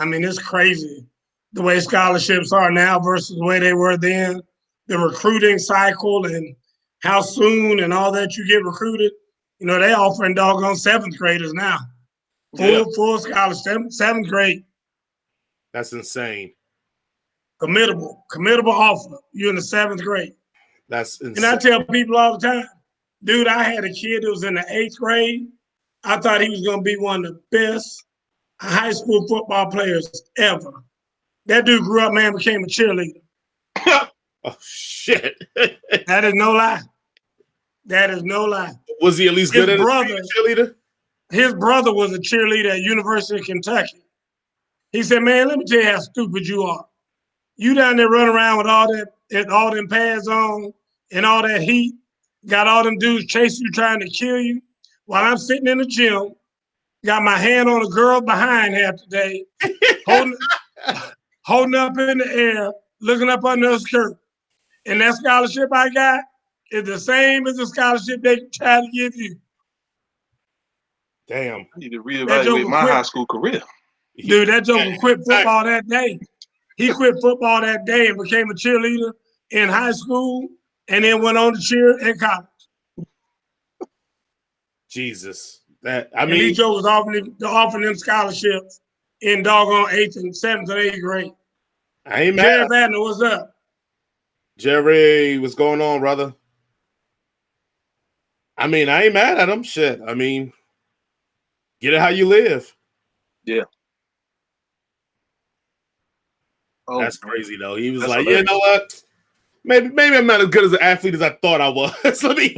I mean, it's crazy the way scholarships are now versus the way they were then. The recruiting cycle and how soon and all that you get recruited. You know, they offering doggone seventh graders now. Full scholarship, seventh grade. That's insane. Committable offer. You're in the seventh grade. That's insane. And I tell people all the time, dude, I had a kid that was in the eighth grade. I thought he was going to be one of the best high school football players ever. That dude grew up, man, became a cheerleader. Oh, shit. That is no lie. That is no lie. Was he at least good at a cheerleader? His brother was a cheerleader at University of Kentucky. He said, man, let me tell you how stupid you are. You down there running around with all them pads on and all that heat, got all them dudes chasing you, trying to kill you, while I'm sitting in the gym, got my hand on a girl behind half the day, holding up in the air, looking up under her skirt. And that scholarship I got is the same as the scholarship they try to give you. Damn. I need to reevaluate my high school career. Dude, that joker quit football that day. He quit football that day and became a cheerleader in high school and then went on to cheer in college. Jesus. These jokers offering them scholarships in doggone 8th and 7th and 8th grade. I ain't Jerry mad. Vadner, what's up? Jerry, what's going on, brother? I mean, I ain't mad at him. Shit. I mean, get it how you live. Yeah. Oh, that's crazy, though. He was like, you know what? Maybe I'm not as good as an athlete as I thought I was. Let me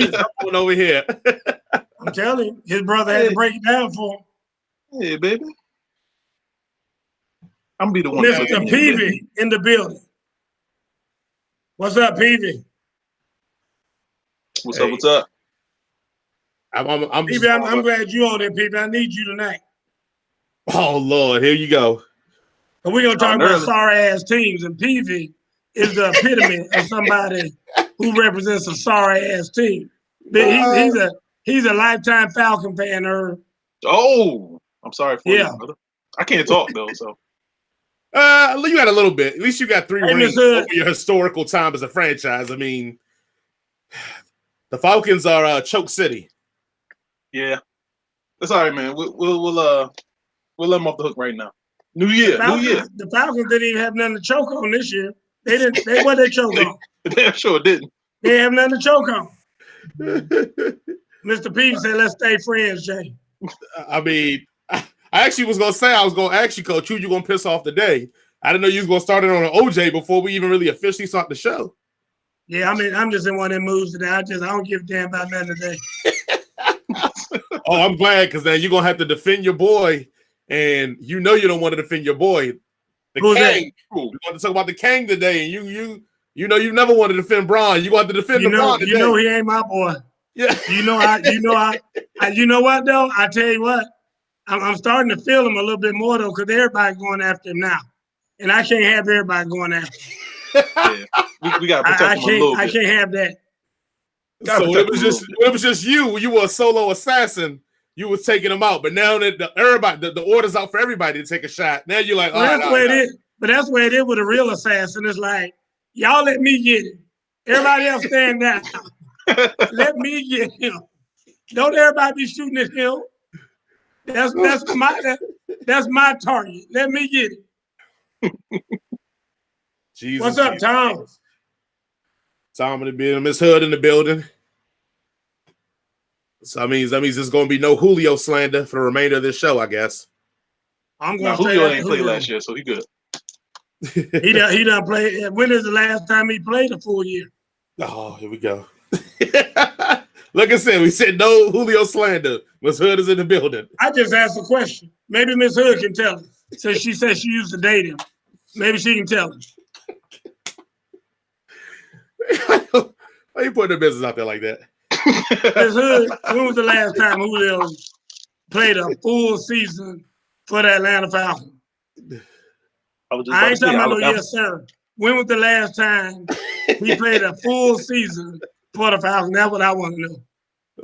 jump on over here. I'm telling you, his brother had to break it down for him. Hey, baby. I'm going to be the one. Mr. Peavy in the building. What's up, Peavy? What's up? What's up? I'm glad you on there, Peavy. I need you tonight. Oh, Lord. Here you go. And we're going to talk about sorry-ass teams, and Peavy is the epitome of somebody who represents a sorry-ass team. He's a lifetime Falcon fan. Oh, I'm sorry for you, brother. I can't talk, though, so. You got a little bit. At least you got 3 rings over your historical time as a franchise. I mean, the Falcons are choke city. Yeah, that's all right, man. We'll let them off the hook right now. New year. The Falcons didn't even have nothing to choke on this year. They didn't. What they choke on? They sure didn't. They have nothing to choke on. Mr. Peavy said, "Let's stay friends, Jay." I mean, I actually was gonna say I was gonna ask you, Coach, who you gonna piss off today? I didn't know you was gonna start it on an OJ before we even really officially start the show. Yeah, I mean, I'm just in one of them moods today. I don't give a damn about nothing today. Oh, I'm glad, because then you're gonna have to defend your boy, and you know you don't want to defend your boy. Who's Kang. We want to talk about the Kang today, and you know you never want to defend Braun. You want to defend Braun today. You know he ain't my boy. Yeah. You know what though? I tell you what, I'm starting to feel him a little bit more though, because everybody's going after him now, and I can't have everybody going after him. Yeah, we got to protect him a little bit. I can't have that. So it was just you were a solo assassin. You was taking them out, but now that the order's out for everybody to take a shot. Now you're like, that's where it is. But that's where it is with a real assassin. It's like, y'all let me get it. Everybody else stand down. Let me get him. Don't everybody be shooting at him. That's my target. Let me get it. Jesus, what's up, Tom? Tom in the building. Miss Hood in the building. So that means there's going to be no Julio slander for the remainder of this show, I guess. I'm going to Julio ain't played last year, so he good. he done play. When is the last time he played a full year? Oh, here we go. Like I said, we said no Julio slander. Miss Hood is in the building. I just asked a question. Maybe Miss Hood can tell us. Since she said she used to date him. Maybe she can tell us. Why you putting the business out there like that? Miss Hood, when was the last time Julio played a full season for the Atlanta Falcons? I ain't talking about no yes, sir. When was the last time he played a full season for the Falcons? That's what I want to know.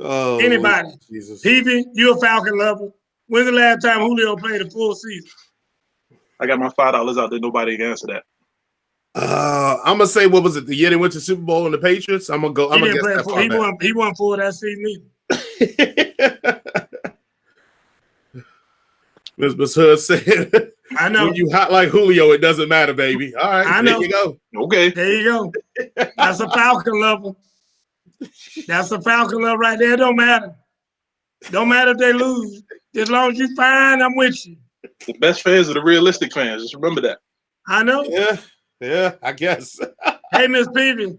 Oh, anybody? Jesus. Peavy, you a Falcon lover. When's the last time Julio played a full season? I got my $5 out there. Nobody can answer that. I'm gonna say, what was it? The year they went to Super Bowl and the Patriots. I'm gonna go. I'm gonna guess that far back. He won 4 that season either. Ms. Hood said, I know. When you hot like Julio, it doesn't matter, baby. All right, I know. there you go. Okay. There you go. That's a Falcon level. That's a Falcon level right there. It don't matter. Don't matter if they lose. As long as you fine, I'm with you. The best fans are the realistic fans. Just remember that. I know. Yeah, I guess. Hey, Miss Peavy.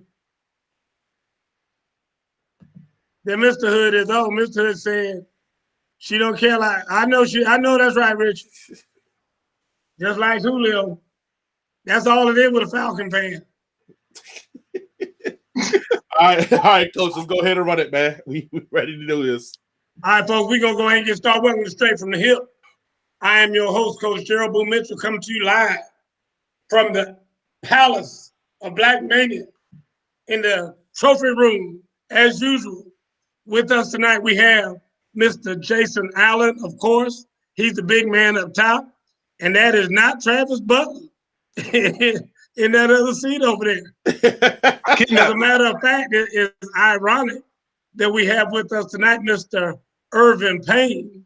Then Mr. Hood is old. Mr. Hood said she don't care like I know that's right, Rich. Just like Julio. That's all it is with a Falcon fan. All right, Coach, let's go ahead and run it, man. We ready to do this. All right, folks, we're going to go ahead and get started. Welcome to Straight from the Hip. I am your host, Coach Gerald Boo Mitchell, coming to you live from the Palace of Black Mania in the trophy room. As usual, with us tonight, we have Mr. Jason Allen, of course. He's the big man up top. And that is not Travis Butler in that other seat over there. As a matter of fact, it is ironic that we have with us tonight Mr. Irvin Payne,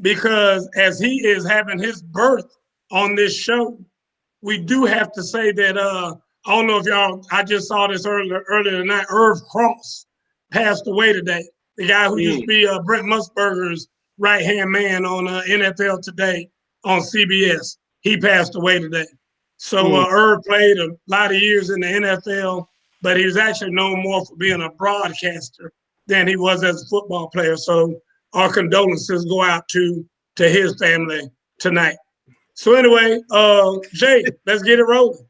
because as he is having his birth on this show, we do have to say that, I don't know if y'all, I just saw this earlier tonight, Irv Cross passed away today. The guy who used to be Brent Musburger's right-hand man on NFL Today on CBS. He passed away today. So Irv played a lot of years in the NFL, but he was actually known more for being a broadcaster than he was as a football player. So our condolences go out to his family tonight. So anyway, Jay, let's get it rolling.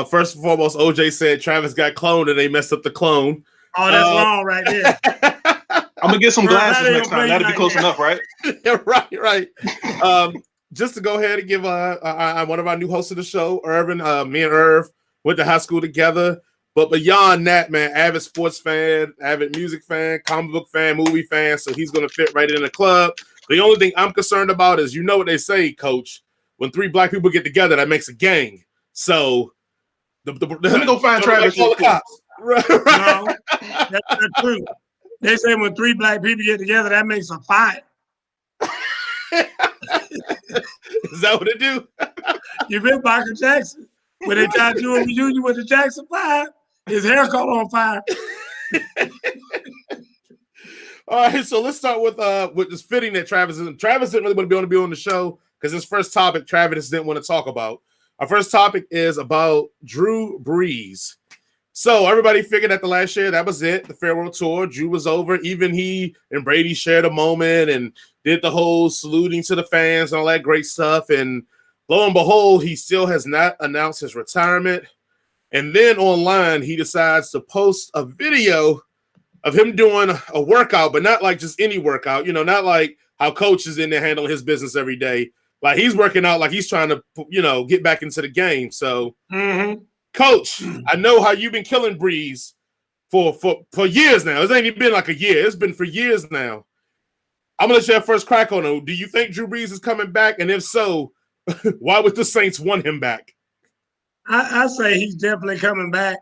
First and foremost, OJ said Travis got cloned and they messed up the clone. Oh, that's wrong right there. I'm gonna get some glasses next time. That'll be close enough, right? Yeah, right. Just to go ahead and give one of our new hosts of the show, Irvin. Me and Irv went to high school together. But beyond that, man, avid sports fan, avid music fan, comic book fan, movie fan. So he's going to fit right in the club. The only thing I'm concerned about is, you know what they say, Coach, when 3 black people get together, that makes a gang. So let me go find Travis. Call the cops. Right. No, that's not true. They say when 3 black people get together, that makes a fight. Is that what it do? You been Michael Jackson. When they tried to do a reunion with the Jackson 5, his hair caught on fire. All right, so let's start with this fitting that Travis didn't really want to be on the show because his first topic Travis didn't want to talk about. Our first topic is about Drew Brees. So everybody figured that the last year that was it, the farewell tour. Drew was over. Even he and Brady shared a moment and did the whole saluting to the fans and all that great stuff. And lo and behold, he still has not announced his retirement. And then online, he decides to post a video of him doing a workout, but not like just any workout, not like how Coach is in there handling his business every day. Like he's working out like he's trying to, get back into the game. So, Coach, I know how you've been killing Brees for years now. It ain't even been like a year. It's been for years now. I'm going to let you have first crack on him. Do you think Drew Brees is coming back? And if so, why would the Saints want him back? I say he's definitely coming back.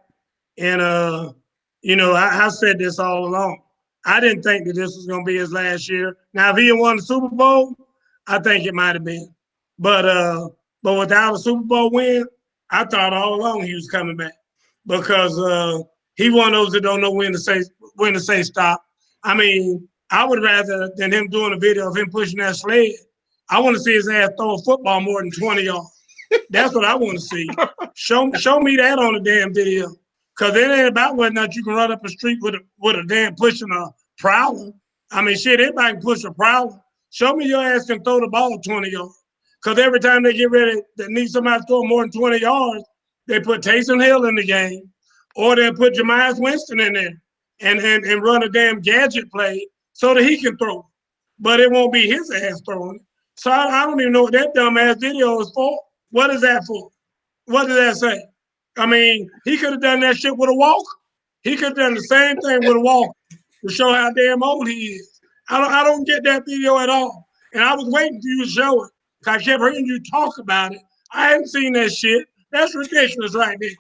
And, I said this all along. I didn't think that this was going to be his last year. Now, if he had won the Super Bowl, I think it might have been. But without a Super Bowl win, I thought all along he was coming back because he one of those that don't know when to say stop. I mean, I would rather than him doing a video of him pushing that sled. I want to see his ass throw a football more than 20 yards. That's what I want to see. Show me that on the damn video. Because it ain't about whether or not you can run up a street with a damn pushing a prowler. I mean, shit, everybody can push a prowler. Show me your ass can throw the ball 20 yards. Because every time they get ready, they need somebody to throw more than 20 yards, they put Taysom Hill in the game, or they'll put Jameis Winston in there and run a damn gadget play so that he can throw. But it won't be his ass throwing it. So I don't even know what that dumbass video is for. What is that for? What does that say? I mean, he could have done that shit with a walker. He could have done the same thing with a walker to show how damn old he is. I don't get that video at all. And I was waiting for you to show it. I kept hearing you talk about it. I haven't seen that shit. That's ridiculous right there.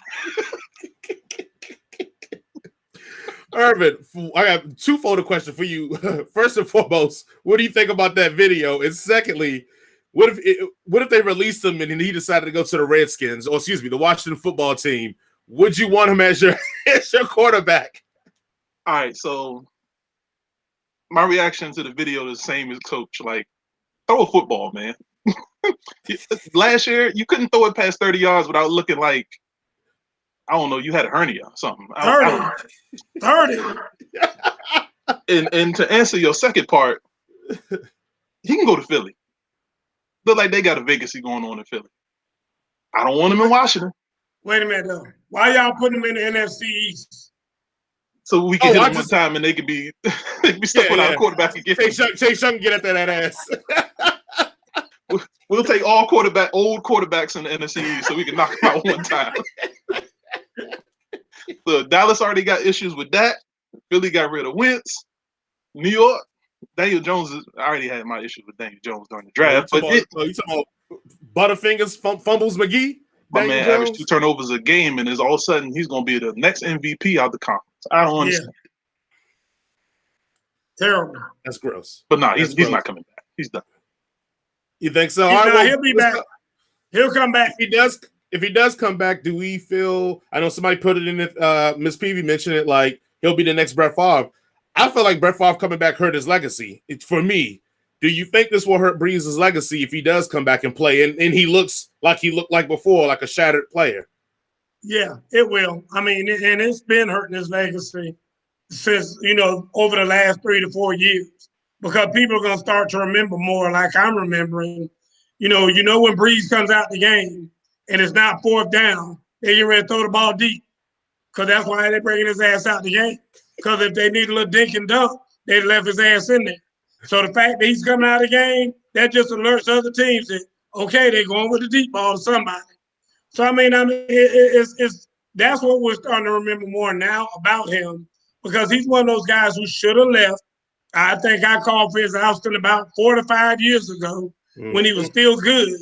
Urban, I got two-fold question for you. First and foremost, what do you think about that video? And secondly, what if they released him and he decided to go to the Redskins, or excuse me, the Washington football team? Would you want him as your quarterback? All right, so my reaction to the video is the same as Coach. Like, throw a football, man. Last year, you couldn't throw it past 30 yards without looking like, I don't know, you had a hernia or something. 30. And to answer your second part, he can go to Philly. Look like they got a vacancy going on in Philly. I don't want him in Washington. Wait a minute, though. Why y'all putting him in the NFC East? So we can hit him one time and they could be stuck without a quarterback again. Chase Young get at that ass. We'll take all old quarterbacks in the NFC East so we can knock them out one time. So Dallas already got issues with that. Philly got rid of Wentz. New York, Daniel Jones I already had my issues with Daniel Jones during the draft. You talking about Butterfingers fumbles McGee? My man averaged 2 turnovers a game, and all of a sudden he's going to be the next MVP out of the conference. I don't understand. Terrible. That's gross. But no, he's not coming back. He's done. You think so? He'll be back. He'll come back. If he does come back, do we feel? I know somebody put it in it. Miss Peavy mentioned it, like he'll be the next Brett Favre. I feel like Brett Favre coming back hurt his legacy. For me, do you think this will hurt Brees' legacy if he does come back and play and he looks like he looked like before, like a shattered player? Yeah, it will. I mean, and it's been hurting his legacy since, over the last 3 to 4 years, because people are going to start to remember more like I'm remembering. When Brees comes out the game and it's not 4th down, they get ready to throw the ball deep, because that's why they're bringing his ass out the game. Because if they need a little dink and dunk, they'd left his ass in there. So the fact that he's coming out of the game, that just alerts other teams that, okay, they're going with the deep ball to somebody. So, it's that's what we're starting to remember more now about him, because he's one of those guys who should have left. I think I called for his ousting about 4 to 5 years ago when he was still good.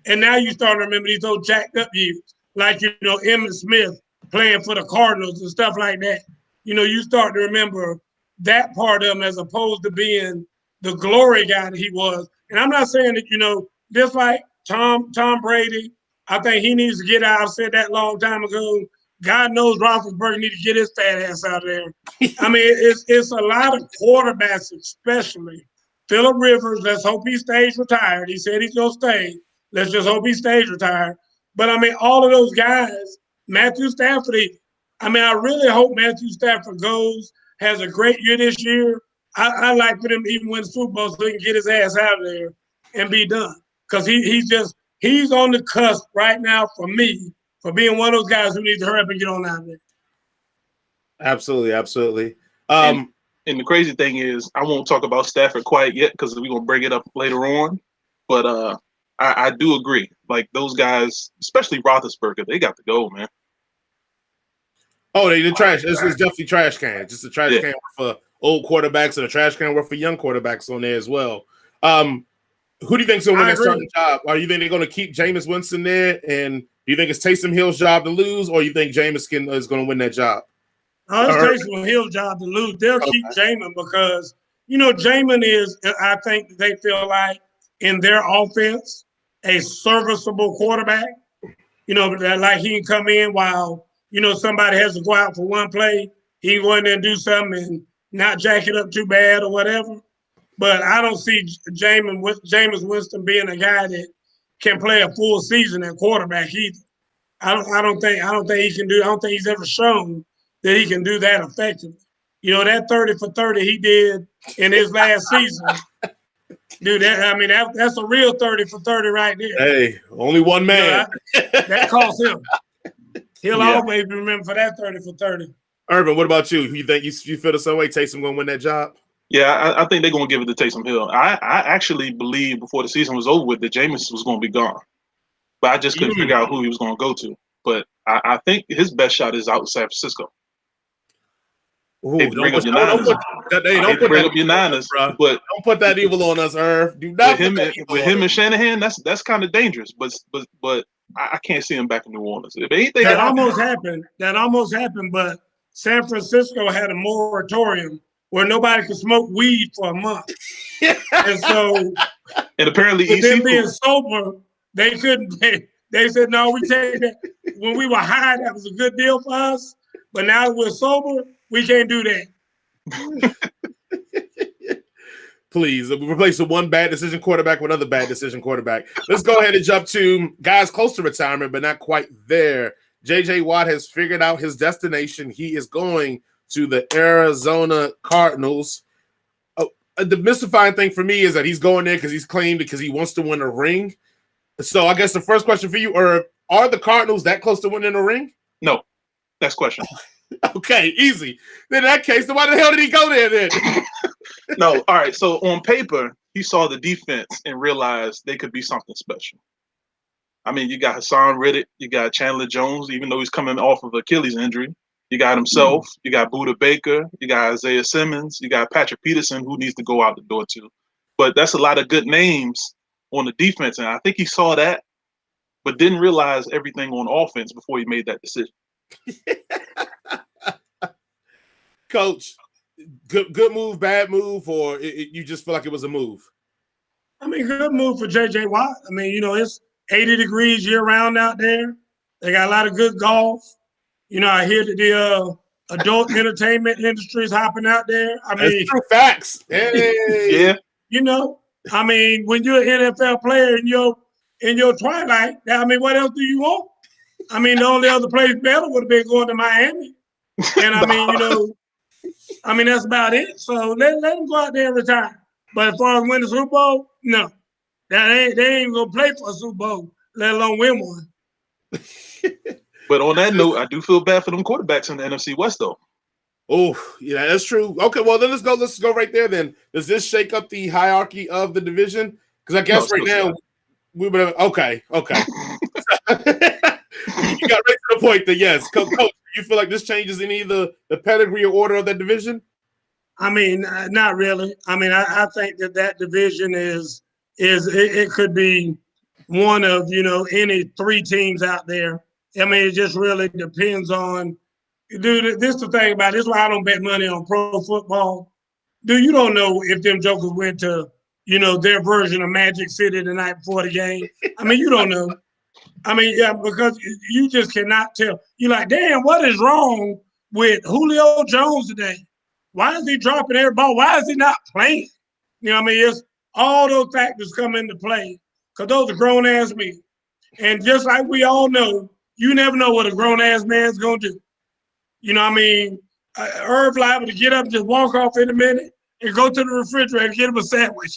And now you start to remember these old jacked up years, like, Emmitt Smith playing for the Cardinals and stuff like that. You start to remember that part of him as opposed to being the glory guy that he was. And I'm not saying that, just like Tom Brady, I think he needs to get out. I've said that a long time ago. God knows Roethlisberger need to get his fat ass out of there. It's a lot of quarterbacks, especially Phillip Rivers. Let's hope he stays retired. He said he's going to stay. Let's just hope he stays retired. But, all of those guys, Matthew Stafford, I really hope Matthew Stafford has a great year this year. I like for him to even win the Super Bowl so he can get his ass out of there and be done. Because he's on the cusp right now for me for being one of those guys who needs to hurry up and get on out of there. Absolutely, absolutely. And the crazy thing is, I won't talk about Stafford quite yet because we're going to bring it up later on. But I do agree. Like, those guys, especially Roethlisberger, they got to go, man. Oh, the trash. It's definitely trash can. Just a trash can for old quarterbacks and a trash can for young quarterbacks on there as well. Who do you think's going to win that starting job? Are you think they're going to keep Jameis Winston there? And do you think it's Taysom Hill's job to lose, or you think Jameis is going to win that job? It's Taysom Hill's job to lose. They'll keep Jamin because, Jamin is, I think they feel like in their offense, a serviceable quarterback. Like he can come in while, somebody has to go out for one play. He can go in there and do something and not jack it up too bad or whatever. But I don't see Jameis Winston being a guy that can play a full season at quarterback either. I don't think he can do. I don't think he's ever shown that he can do that effectively. That 30 for 30 he did in his last season, dude. That's a real 30 for 30 right there. Hey, only one man. That cost him. He'll always be remembered for that 30 for 30. Urban, what about you? You think you feel the same way? Taysom going to win that job? Yeah, I think they're going to give it to Taysom Hill. I actually believe before the season was over with that Jameis was going to be gone. But I just couldn't figure out who he was going to go to. But I think his best shot is out in San Francisco. Ooh, don't bring up your Niners. But don't put that evil on us, Irv. Do not with him and Shanahan, that's kind of dangerous. But I can't see him back in New Orleans. If anything, That almost happened. That almost happened, but San Francisco had a moratorium where nobody could smoke weed for a month. And so, and apparently with them being EC sober, they couldn't. They said, no, we take that. When we were high, that was a good deal for us. But now that we're sober, we can't do that. Please, we replace the one bad decision quarterback with another bad decision quarterback. Let's go ahead and jump to guys close to retirement, but not quite there. J.J. Watt has figured out his destination. He is going to the Arizona Cardinals. The mystifying thing for me is that he's going there because he's claimed because he wants to win a ring. So I guess the first question for you, are the Cardinals that close to winning a ring? No. Next question. Okay, easy. Then in that case, then why the hell did he go there then? No, all right. So on paper, he saw the defense and realized they could be something special. I mean, you got Hassan Reddick, you got Chandler Jones, even though he's coming off of Achilles injury. You got himself, you got Buda Baker, you got Isaiah Simmons, you got Patrick Peterson, who needs to go out the door too. But that's a lot of good names on the defense, and I think he saw that, but didn't realize everything on offense before he made that decision. Coach, good move, bad move, or you just feel like it was a move? I mean, good move for J.J. Watt. I mean, you know, it's 80 degrees year-round out there. They got a lot of good golf. You know, I hear that the adult entertainment industry is hopping out there. I mean, that's true facts. Hey. Yeah. You know, I mean, when you're an NFL player in your twilight, I mean, what else do you want? I mean, the only other place better would have been going to Miami. And I mean, you know, I mean, that's about it. So let them go out there and retire. But as far as win the Super Bowl, no. They ain't even gonna play for a Super Bowl, let alone win one. But on that note, I do feel bad for them quarterbacks in the NFC West, though. Oh, yeah, that's true. Okay, well then let's go right there. Then does this shake up the hierarchy of the division? Because I guess right now we would have. Okay. You got right to the point. That yes, Coach, do you feel like this changes any of the pedigree or order of that division? I mean, not really. I mean, I think that division is it could be one of, you know, any three teams out there. I mean, it just really depends on, dude, this is the thing about it. This is why I don't bet money on pro football. Dude, you don't know if them jokers went to, you know, their version of Magic City the night before the game. I mean, you don't know. I mean, yeah, because you just cannot tell. You're like, damn, what is wrong with Julio Jones today? Why is he dropping every ball? Why is he not playing? You know what I mean? It's all those factors come into play because those are grown-ass men. And just like we all know, you never know what a grown-ass man's going to do. You know what I mean? Herb liable to get up and just walk off in a minute and go to the refrigerator and get him a sandwich.